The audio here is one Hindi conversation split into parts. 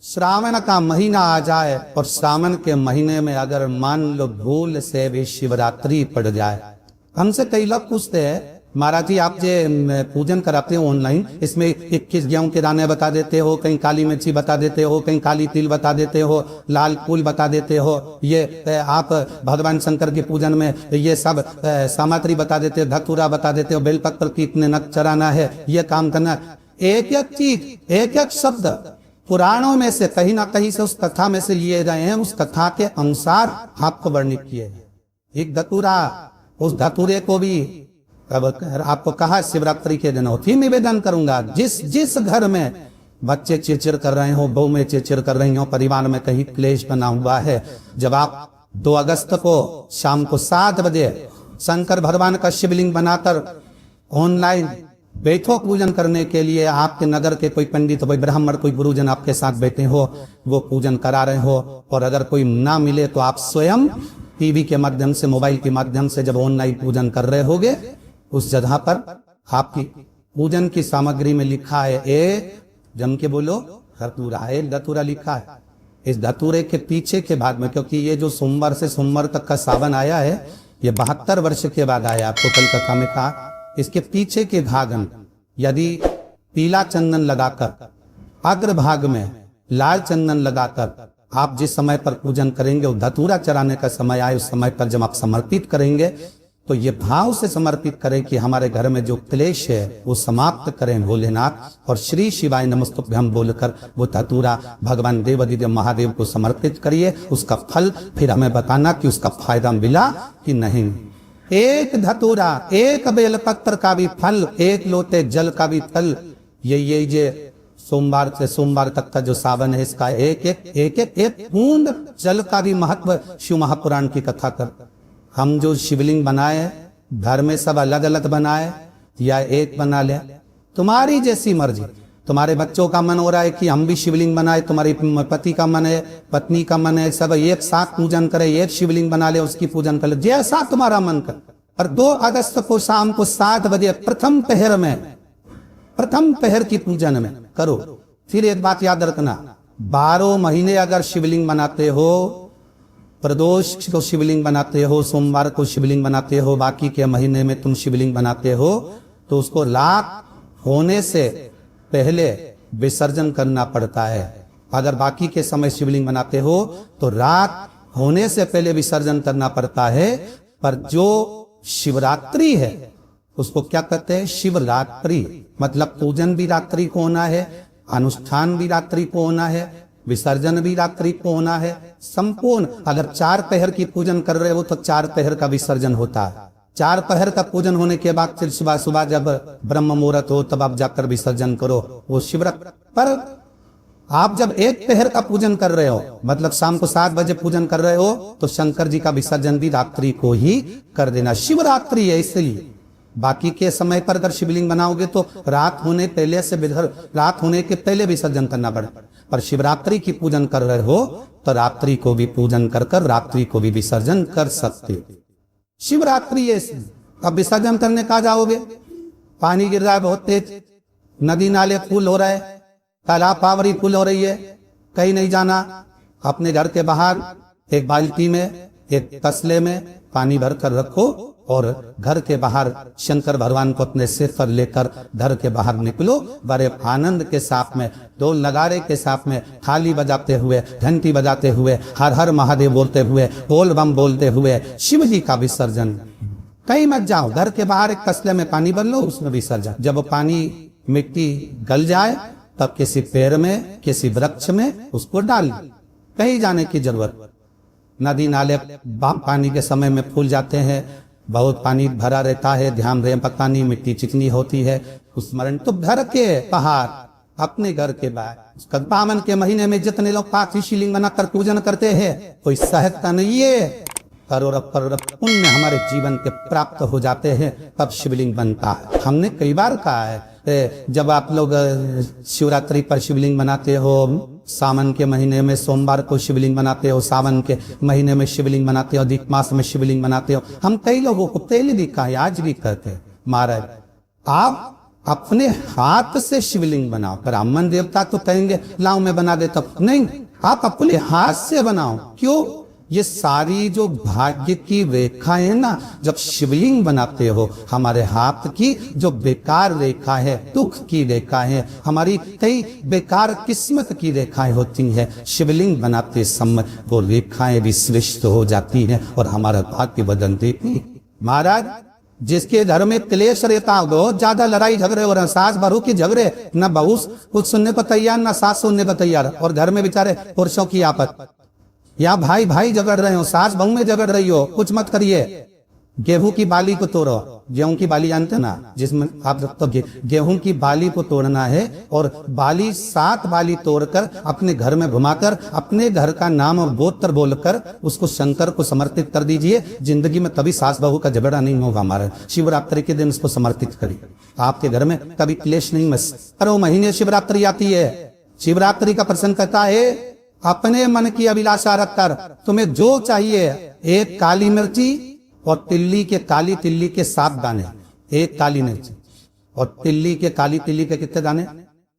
श्रावण का महीना आ जाए और श्रावण के महीने में अगर मान लो भूल से भी शिवरात्रि पड़ जाए, हमसे कई लोग पूछते हैं महाराज जी आप जे पूजन कराते हो ऑनलाइन, इसमें 21 गेहूं के दाने बता देते हो, कहीं काली मिर्ची बता देते हो, कहीं काली तिल बता देते हो, लाल फूल बता देते हो, ये आप भगवान शंकर के पूजन में ये सब सामग्री बता देते हो, धतूरा बता देते हो, बेलपत्र की इतने नक चढ़ाना है, ये काम करना। एक एक चीज एक एक शब्द पुराणों में से कहीं ना कहीं से उस कथा में से लिए गए हैं, उस कथा के अनुसार आपको वर्णित किए हैं। एक धतूरा, उस धतूरे को भी अब आपको कहा शिवरात्रि के दिन होती निवेदन करूंगा। जिस घर में बच्चे चिड़चिड़ कर रहे हो, बहू में चिड़चिड़ कर रही हो, परिवार में कहीं क्लेश बना हुआ है, जब आप 2 अगस्त को शाम को 7 बजे शंकर भगवान का शिवलिंग बनाकर ऑनलाइन बैठो पूजन करने के लिए, आपके नगर के कोई पंडित, कोई ब्राह्मण, कोई गुरुजन आपके साथ बैठे हो, वो पूजन करा रहे हो, और अगर कोई ना मिले तो आप स्वयं टीवी के माध्यम से, मोबाइल के माध्यम से जब ऑनलाइन पूजन कर रहे होगे, उस जगह पर आपकी पूजन की सामग्री में लिखा है जम के बोलो धतूरा, धतूरा लिखा है। इस धतूरे के पीछे के भाग में, क्योंकि ये जो सोमवार से सोमवार तक का सावन आया है, ये 72 वर्ष के बाद आया, आपको कल कथा में कहा। इसके पीछे के भाग में यदि पीला चंदन लगाकर, अग्रभाग में लाल चंदन लगाकर आप जिस समय पर पूजन करेंगे, वो धतूरा चढ़ाने का समय आए, उस समय पर जब आप समर्पित करेंगे तो ये भाव से समर्पित करें कि हमारे घर में जो क्लेश है वो समाप्त करें भोलेनाथ, और श्री शिवाय नमस्तुभ्यम बोलकर वो धतूरा भगवान देवाधिदेव महादेव को समर्पित करिए। उसका फल फिर हमें बताना कि उसका फायदा मिला कि नहीं। एक धतूरा, एक बेलपत्र का भी फल, एक लोटे जल का भी फल, ये सोमवार से सोमवार तक का जो सावन है, इसका एक बूंद जल का भी महत्व शिव महापुराण की कथा कर। हम जो शिवलिंग बनाए घर में सब अलग अलग बनाए या एक बना ले, तुम्हारी जैसी मर्जी। तुम्हारे बच्चों का मन हो रहा है कि हम भी शिवलिंग बनाए, तुम्हारे पति का मन है, पत्नी का मन है, सब एक साथ पूजन करे, एक शिवलिंग बना ले, उसकी पूजन कर ले, जैसा तुम्हारा मन कर। और 2 अगस्त को शाम को 7 बजे प्रथम पहर की पूजन में करो। फिर एक बात याद रखना, 12 महीने अगर शिवलिंग बनाते हो, प्रदोष को शिवलिंग बनाते हो, सोमवार को शिवलिंग बनाते हो, बाकी के महीने में तुम शिवलिंग बनाते हो, तो उसको रात होने से पहले विसर्जन करना पड़ता है। अगर बाकी के समय शिवलिंग बनाते हो तो रात होने से पहले विसर्जन करना पड़ता है। पर जो शिवरात्रि है उसको क्या कहते हैं? शिवरात्रि। मतलब पूजन भी रात्रि को होना है, अनुष्ठान भी रात्रि को होना है, विसर्जन भी रात्रि को होना है। संपूर्ण अगर 4 पहर की पूजन कर रहे हो तो 4 पहर का विसर्जन होता है। 4 पहर का पूजन होने के बाद फिर सुबह सुबह जब ब्रह्म मुहूर्त हो तब आप जाकर विसर्जन करो, वो शिवरात्रि। पर आप जब 1 पहर का पूजन कर रहे हो, मतलब शाम को 7 बजे पूजन कर रहे हो, तो शंकर जी का विसर्जन भी रात्रि को ही कर देना। शिवरात्रि है इसलिए। बाकी के समय पर अगर शिवलिंग बनाओगे तो रात होने के पहले विसर्जन करना पड़े। पर शिवरात्रि की पूजन कर रहे हो तो रात्रि को भी पूजन कर रात्रि को भी विसर्जन कर सकते हो। शिवरात्रि है। अब विसर्जन करने कहा जाओगे? पानी गिर रहा है बहुत तेज, नदी नाले फुल हो रहा है, तालाब पावरी फुल हो रही है, कहीं नहीं जाना। अपने घर के बाहर एक बाल्टी में, एक तसले में पानी भर कर रखो और घर के बाहर शंकर भगवान को अपने सिर पर लेकर घर के बाहर निकलो। बड़े आनंद के साथ में, ढोल नगाड़े के साथ में, थाली बजाते हुए, घंटी बजाते हुए, हर हर महादेव बोलते हुए, बोल बम बोलते हुए शिव जी का विसर्जन। कहीं मत जाओ, घर के बाहर एक तसले में पानी भर लो, उसमें विसर्जन। जब वो पानी मिट्टी गल जाए तब किसी पेड़ में, किसी वृक्ष में उसको डाल। कहीं जाने की जरूरत। नदी नाले पानी के समय में फूल जाते हैं, बहुत पानी भरा रहता है, ध्यान रहे, पता नहीं मिट्टी चिकनी होती है, स्मरण तो घर के बाहर, अपने घर के बाहर। पावन के महीने में जितने लोग 5 शिवलिंग बनाकर पूजन करते हैं, कोई सहजता नहीं है, करोड़ पुण्य हमारे जीवन के प्राप्त हो जाते हैं, तब शिवलिंग बनता है। हमने कई बार कहा है, जब आप लोग शिवरात्रि पर शिवलिंग बनाते हो, सावन के महीने में सोमवार को शिवलिंग बनाते हो, सावन के महीने में शिवलिंग बनाते हो, अधिक मास में शिवलिंग बनाते हो, हम कई लोगों को पहले भी कहा, आज भी कहते हैं, महाराज आप अपने हाथ से शिवलिंग बनाओ। ब्राह्मण देवता तो कहेंगे लाओ मैं बना देता हूं, नहीं, आप अपने हाथ से बनाओ। क्यों? ये सारी जो भाग्य की रेखा है ना, जब शिवलिंग बनाते हो, हमारे हाथ की जो बेकार रेखा है, दुख की रेखा है, हमारी कई बेकार किस्मत की रेखाएं होती हैं, शिवलिंग बनाते समय वो रेखाएं भी सृष्ट हो जाती हैं और हमारा भाग्य बदल देती। महाराज, जिसके घर में क्लेश रहता हो, बहुत ज्यादा लड़ाई झगड़े हो रहे हैं, सास बहू की झगड़े, न बहू कुछ सुनने को तैयार, न सास सुनने को तैयार, और घर में बेचारे पुरुषों की आपत, या भाई भाई झगड़ रहे हो, सास बहू में झगड़ रही हो, कुछ मत करिए। गेहूं की बाली को तोड़ो। गेहूं की बाली जानते ना, जिसमें आप तो गेहूं की बाली को तोड़ना है, और बाली 7 बाली तोड़कर अपने घर में घुमाकर अपने घर का नाम और गोत्र बोलकर उसको शंकर को समर्पित कर दीजिए। जिंदगी में कभी सास बहू का झगड़ा नहीं होगा। हमारे शिवरात्रि के दिन उसको समर्पित करिए, आपके घर में कभी क्लेश नहीं मस। अरे महीने शिवरात्रि आती है, शिवरात्रि का प्रसंग कहता है अपने मन की अभिलाषा रखकर तुम्हें जो चाहिए, एक काली मिर्ची और तिल्ली के, काली तिल्ली के 7 दाने, एक काली मिर्ची और तिल्ली के, काली तिल्ली के कितने दाने?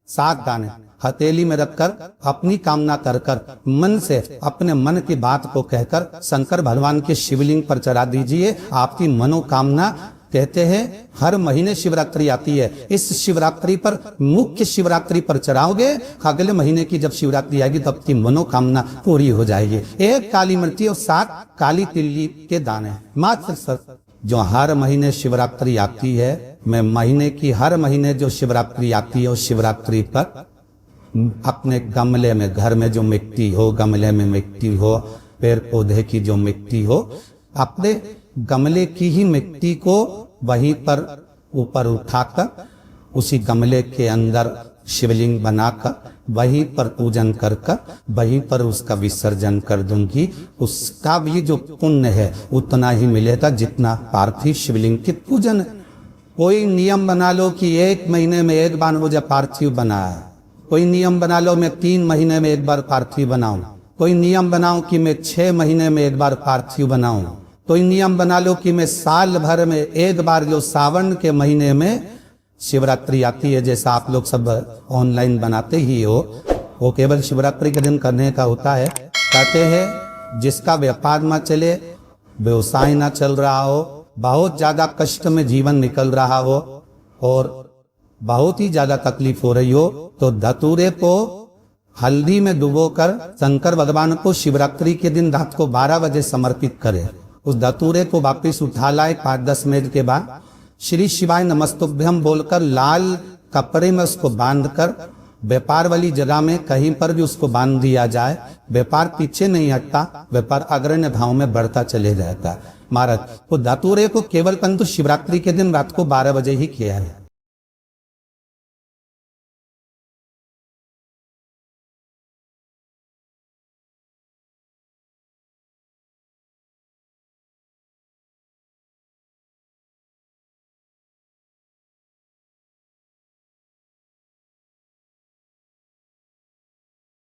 7 दाने हथेली में रखकर अपनी कामना कर कर मन से अपने मन की बात को कहकर शंकर भगवान के शिवलिंग पर चढ़ा दीजिए। आपकी मनोकामना, कहते हैं हर महीने शिवरात्रि आती है, इस शिवरात्रि पर, मुख्य शिवरात्रि पर चढ़ाओगे, अगले महीने की जब शिवरात्रि आएगी तब की मनोकामना पूरी हो जाएगी। एक काली मिर्ची और 7 काली तिल्ली के दाने मात्र। सर, जो हर महीने शिवरात्रि आती है, मैं महीने की हर महीने जो शिवरात्रि आती है उस शिवरात्रि पर अपने गमले में, घर में जो मिट्टी हो, गमले में मिट्टी हो, पेड़ पौधे की जो मिट्टी हो, अपने गमले की ही मिट्टी को वहीं पर ऊपर उठाकर उसी गमले के अंदर शिवलिंग बनाकर वहीं पर पूजन कर कर वहीं पर उसका विसर्जन कर दूंगी। उसका भी जो पुण्य है उतना ही मिलेगा जितना पार्थिव शिवलिंग के पूजन। कोई नियम बना लो कि 1 महीने में एक बार मुझे पार्थिव बनाया, कोई नियम बना लो मैं 3 महीने में एक बार पार्थिव बनाऊं, कोई नियम बनाऊं कि मैं 6 महीने में एक बार पार्थिव बनाऊं, कोई नियम बना लो कि मैं साल भर में एक बार, जो सावन के महीने में शिवरात्रि आती है, जैसा आप लोग सब ऑनलाइन बनाते ही हो, वो केवल शिवरात्रि के दिन करने का होता है। कहते हैं जिसका व्यापार ना चले, व्यवसाय ना चल रहा हो, बहुत ज्यादा कष्ट में जीवन निकल रहा हो और बहुत ही ज्यादा तकलीफ हो रही हो, तो धतूरे को हल्दी में डुबोकर शंकर भगवान को शिवरात्रि के दिन रात को 12 बजे समर्पित करे। उस धतूरे को वापिस उठा लाए 5-10 मिनट के बाद, श्री शिवाय नमस्तुभ्यम बोलकर लाल कपड़े में उसको बांधकर व्यापार वाली जगह में कहीं पर भी उसको बांध दिया जाए। व्यापार पीछे नहीं हटता, व्यापार अग्रण्य भाव में बढ़ता चले जाता है। महाराज, वो धतूरे को केवल परंतु शिवरात्रि के दिन रात को 12 बजे ही किया है।